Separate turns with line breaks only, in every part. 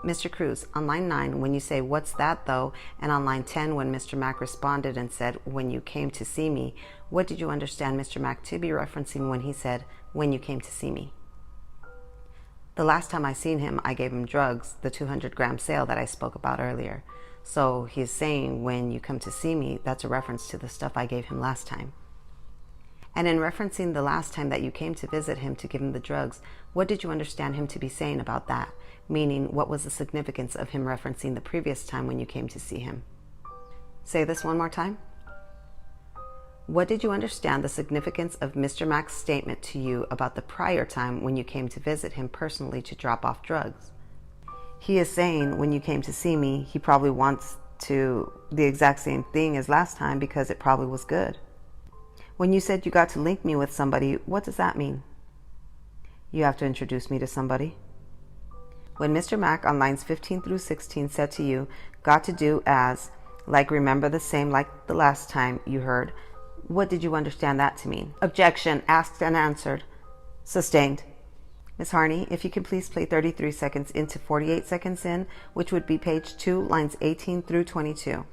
Mr. Cruz, on line 9, when you say, "What's that though?" and on line 10, when Mr. Mack responded and said, "When you came to see me," what did you understand Mr. Mack to be referencing when he said, "When you came to see me"? The last time I seen him, I gave him drugs, the 200-gram sale that I spoke about earlier. So he's saying, "When you come to see me," that's a reference to the stuff I gave him last time. And in referencing the last time that you came to visit him to give him the drugs, what did you understand him to be saying about that? Meaning, what was the significance of him referencing the previous time when you came to see him? Say this one more time. What did you understand the significance of Mr. Mack's statement to you about the prior time when you came to visit him personally to drop off drugs? He is saying, when you came to see me, he probably wants to the exact same thing as last time because it probably was good. When you said you got to link me with somebody, what does that mean? You have to introduce me to somebody. When Mr. Mack on lines 15 through 16 said to you, "Got to do as," like remember the same like the last time you heard, what did you understand that to mean? Objection, asked and answered. Sustained. Ms. Harney, if you can please play 33 seconds into 48 seconds in, which would be page 2, lines 18 through 22.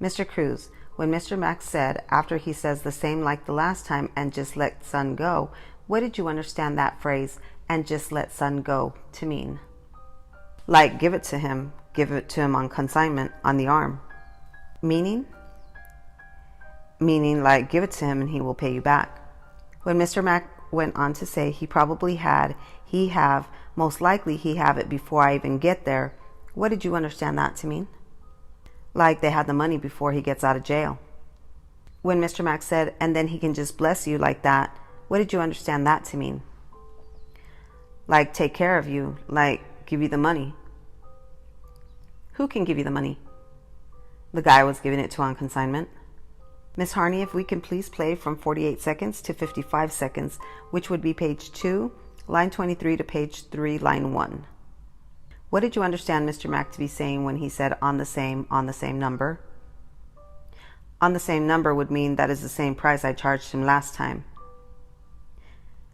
Mr. Cruz, when Mr. Mack said, after he says the same like the last time, "and just let son go," what did you understand that phrase, "and just let son go," to mean? Like give it to him on consignment on the arm. Meaning like give it to him and he will pay you back. When Mr. Mack went on to say he probably had, he have, most likely he have it before I even get there, what did you understand that to mean? Like they had the money before he gets out of jail. When Mr. Mack said, "and then he can just bless you like that," what did you understand that to mean? Like take care of you, like give you the money. Who can give you the money? The guy I was giving it to on consignment. Miss Harney, if we can please play from 48 seconds to 55 seconds, which would be page 2, line 23 to page 3, line 1. What did you understand Mr. Mack to be saying when he said on the same number? On the same number would mean that is the same price I charged him last time.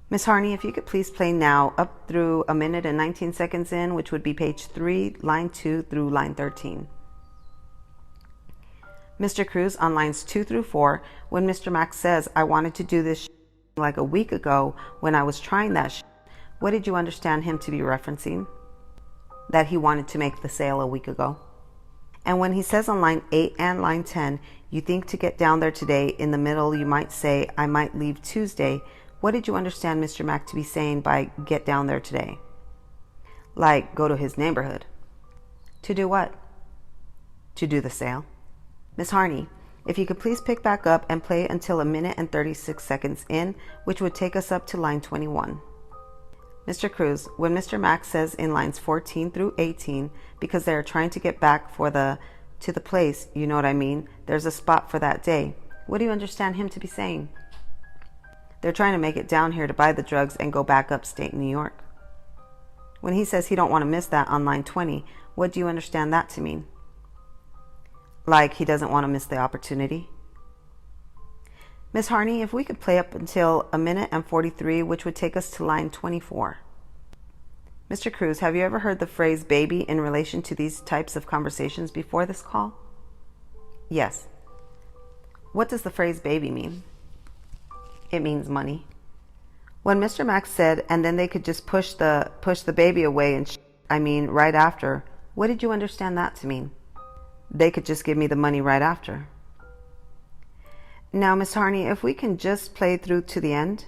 Miss Harney, if you could please play now up through 1 minute and 19 seconds in, which would be page 3, line 2 through line 13. Mr. Cruz, on lines 2 through 4, when Mr. Mack says, "I wanted to do this like a week ago when I was trying that what did you understand him to be referencing? That he wanted to make the sale a week ago. And when he says on line 8 and line 10, "You think to get down there today," in the middle you might say, "I might leave Tuesday," what did you understand Mr. Mack to be saying by "get down there today"? Like go to his neighborhood. To do what? To do the sale. Miss Harney, if you could please pick back up and play until 1 minute and 36 seconds in, which would take us up to line 21. Mr. Cruz, when Mr. Mack says in lines 14 through 18, because they are trying to get back to the place, you know what I mean, there's a spot for that day, what do you understand him to be saying? They're trying to make it down here to buy the drugs and go back upstate New York. When he says he don't want to miss that on line 20, what do you understand that to mean? Like he doesn't want to miss the opportunity. Miss Harney, if we could play up until 1 minute and 43, which would take us to line 24. Mr. Cruz, have you ever heard the phrase "baby" in relation to these types of conversations before this call? Yes. What does the phrase "baby" mean? It means money. When Mr. Mack said, "and then they could just push the baby away and right after," what did you understand that to mean? They could just give me the money right after. Now, Miss Harney, if we can just play through to the end.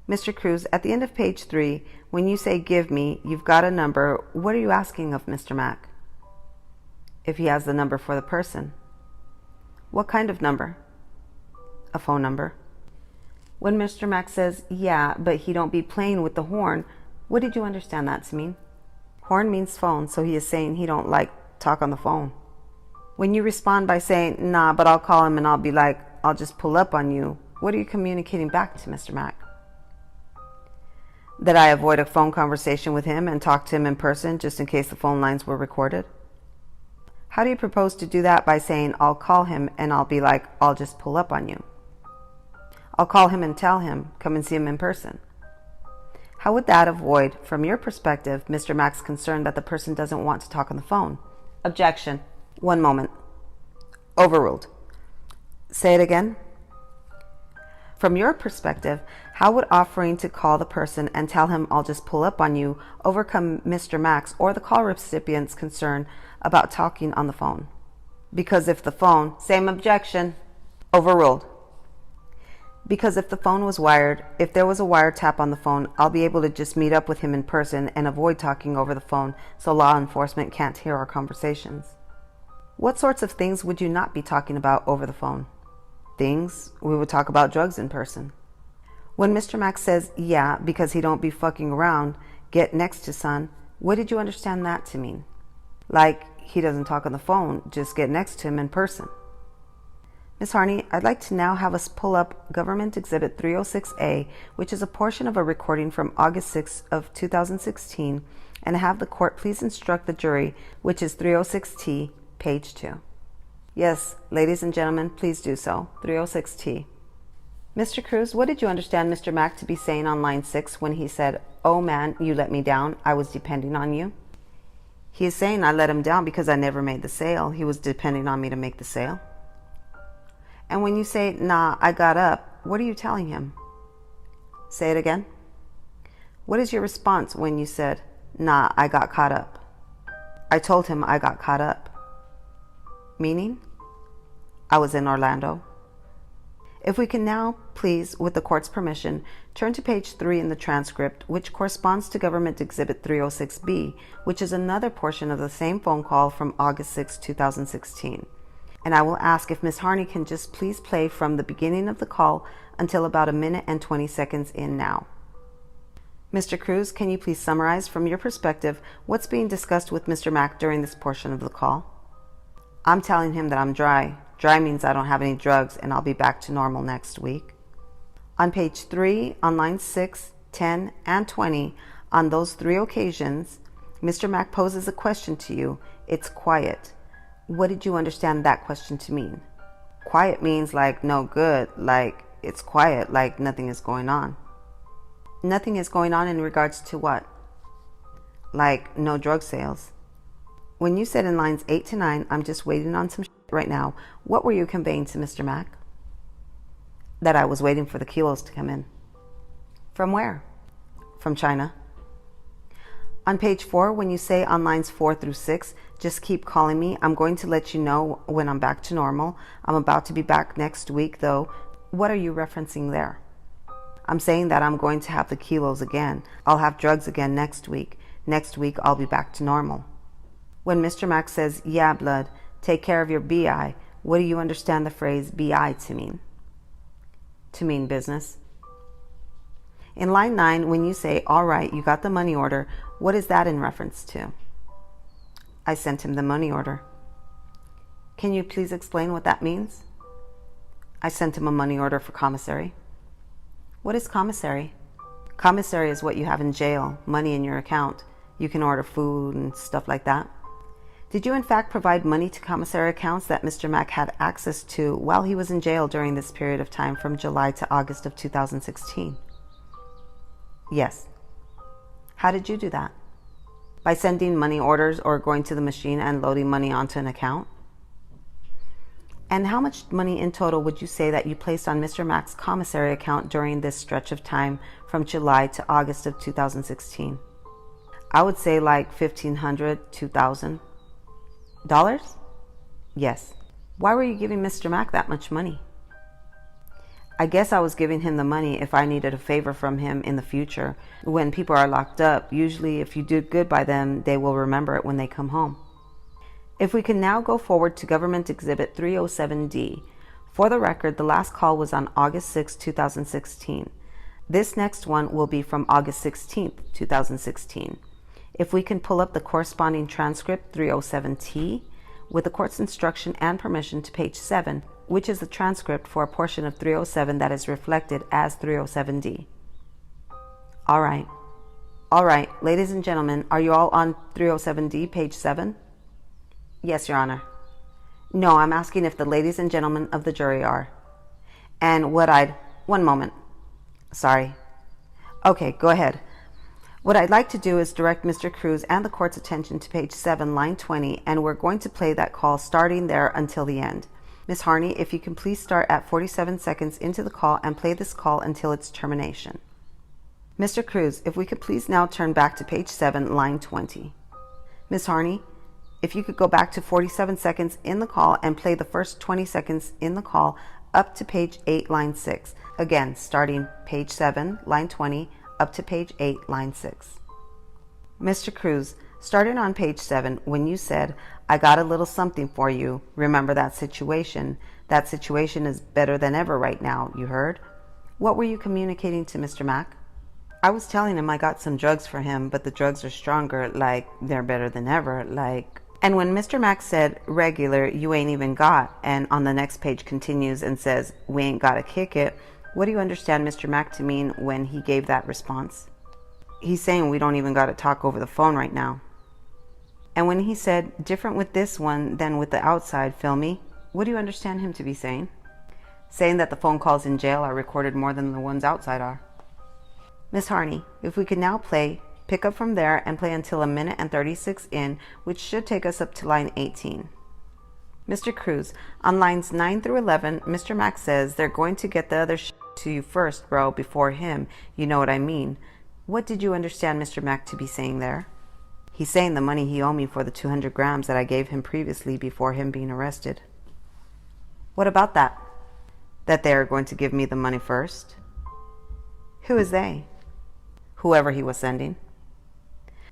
Mr. Cruz, at the end of page 3, when you say "give me," you've got a number. What are you asking of Mr. Mack? If he has the number for the person. What kind of number? A phone number. When Mr. Mack says, "Yeah, but he don't be playing with the horn," what did you understand that to mean? Horn means phone, so he is saying he don't like talk on the phone. When you respond by saying, "Nah, but I'll call him and I'll be like, I'll just pull up on you," what are you communicating back to Mr. Mack? That I avoid a phone conversation with him and talk to him in person just in case the phone lines were recorded? How do you propose to do that by saying, "I'll call him and I'll be like, I'll just pull up on you"? I'll call him and tell him, come and see him in person. How would that avoid, from your perspective, Mr. Macks' concern that the person doesn't want to talk on the phone? Objection. One moment. Overruled. Say it again. From your perspective, how would offering to call the person and tell him I'll just pull up on you overcome Mr. Macks or the call recipient's concern about talking on the phone? Because if the phone, same objection, overruled. Because if the phone was wired, if there was a wiretap on the phone, I'll be able to just meet up with him in person and avoid talking over the phone so law enforcement can't hear our conversations. What sorts of things would you not be talking about over the phone? Things we would talk about drugs in person. When Mr. Macks says, yeah, because he don't be fucking around, get next to son, what did you understand that to mean? Like, he doesn't talk on the phone, just get next to him in person. Ms. Harney, I'd like to now have us pull up Government Exhibit 306A, which is a portion of a recording from August 6th of 2016, and have the court please instruct the jury, which is 306T, page 2. Yes, ladies and gentlemen, please do so. 306T. Mr. Cruz, what did you understand Mr. Mack to be saying on line 6 when he said, oh man, you let me down, I was depending on you? He is saying I let him down because I never made the sale. He was depending on me to make the sale. And when you say, nah, I got up, what are you telling him? Say it again. What is your response when you said, nah, I got caught up? I told him I got caught up. Meaning? I was in Orlando. If we can now, please, with the court's permission, turn to page 3 in the transcript, which corresponds to Government Exhibit 306B, which is another portion of the same phone call from August 6, 2016. And I will ask if Ms. Harney can just please play from the beginning of the call until about 1 minute and 20 seconds in now. Mr. Cruz, can you please summarize from your perspective what's being discussed with Mr. Mack during this portion of the call? I'm telling him that I'm dry. Dry means I don't have any drugs and I'll be back to normal next week. On page 3, on lines 6, 10, and 20, on those 3 occasions, Mr. Mack poses a question to you. It's quiet. What did you understand that question to mean? Quiet means like no good, like it's quiet, like nothing is going on. Nothing is going on in regards to what? Like no drug sales. When you said in lines 8 to 9, I'm just waiting on some shit right now, what were you conveying to Mr. Mack? That I was waiting for the kilos to come in. From where? From China. On page 4, when you say on lines 4 through 6, just keep calling me. I'm going to let you know when I'm back to normal. I'm about to be back next week, though. What are you referencing there? I'm saying that I'm going to have the kilos again. I'll have drugs again next week. Next week, I'll be back to normal. When Mr. Mack says, yeah, blood, take care of your BI, what do you understand the phrase BI to mean? To mean business. In line 9, when you say, all right, you got the money order, what is that in reference to? I sent him the money order. Can you please explain what that means? I sent him a money order for commissary. What is commissary? Commissary is what you have in jail, money in your account. You can order food and stuff like that. Did you in fact provide money to commissary accounts that Mr. Mack had access to while he was in jail during this period of time from July to August of 2016? Yes. How did you do that? By sending money orders or going to the machine and loading money onto an account? And how much money in total would you say that you placed on Mr. Mack's commissary account during this stretch of time from July to August of 2016? I would say like $1,500, $2,000. Yes. Why were you giving Mr. Mack that much money? I guess I was giving him the money if I needed a favor from him in the future. When people are locked up, usually if you do good by them, they will remember it when they come home. If we can now go forward to Government Exhibit 307D. For the record, the last call was on August 6, 2016. This next one will be from August 16, 2016. If we can pull up the corresponding transcript 307T with the court's instruction and permission to page 7, which is the transcript for a portion of 307 that is reflected as 307D. All right, ladies and gentlemen, are you all on 307D, page 7? Yes, Your Honor. No, I'm asking if the ladies and gentlemen of the jury are. And one moment. Sorry. Okay, go ahead. What I'd like to do is direct Mr. Cruz and the court's attention to page 7, line 20, and we're going to play that call starting there until the end. Ms. Harney, if you can please start at 47 seconds into the call and play this call until its termination. Mr. Cruz, if we could please now turn back to page 7, line 20. Ms. Harney, if you could go back to 47 seconds in the call and play the first 20 seconds in the call up to page 8, line 6. Again, starting page 7, line 20, up to page 8, line 6. Mr. Cruz, starting on page 7, when you said, I got a little something for you, remember that situation. That situation is better than ever right now, you heard? What were you communicating to Mr. Mack? I was telling him I got some drugs for him, but the drugs are stronger, like they're better than ever, like... And when Mr. Mack said, regular, you ain't even got, and on the next page continues and says, we ain't gotta kick it, what do you understand Mr. Mack to mean when he gave that response? He's saying we don't even gotta talk over the phone right now. And when he said, different with this one than with the outside, feel me, what do you understand him to be saying? Saying that the phone calls in jail are recorded more than the ones outside are. Ms. Harney, if we could now pick up from there and play until 1 minute and 36 in, which should take us up to line 18. Mr. Cruz, on lines 9 through 11, Mr. Mack says they're going to get the other to you first, bro, before him. You know what I mean. What did you understand Mr. Mack to be saying there? He's saying the money he owed me for the 200 grams that I gave him previously before him being arrested. What about that? That they are going to give me the money first? Who is they? Whoever he was sending.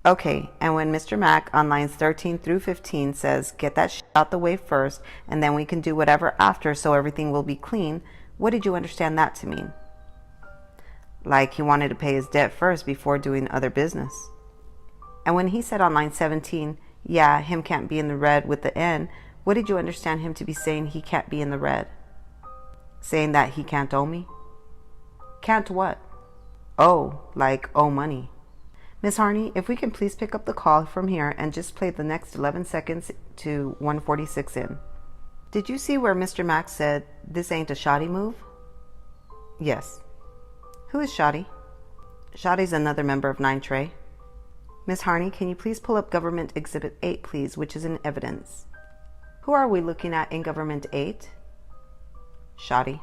Okay, and when Mr. Mack on lines 13 through 15 says, get that out the way first, and then we can do whatever after so everything will be clean, what did you understand that to mean? Like he wanted to pay his debt first before doing other business. And when he said on line 17, yeah, him can't be in the red with the N, what did you understand him to be saying he can't be in the red? Saying that he can't owe me? Can't what? Oh, like owe money. Ms. Harney, if we can please pick up the call from here and just play the next 11 seconds to 146 in. Did you see where Mr. Mack said, this ain't a shoddy move? Yes. Who is Shoddy? Shoddy's another member of 9 Trey. Ms. Harney, can you please pull up Government Exhibit 8, please, which is in evidence? Who are we looking at in Government 8? Shoddy.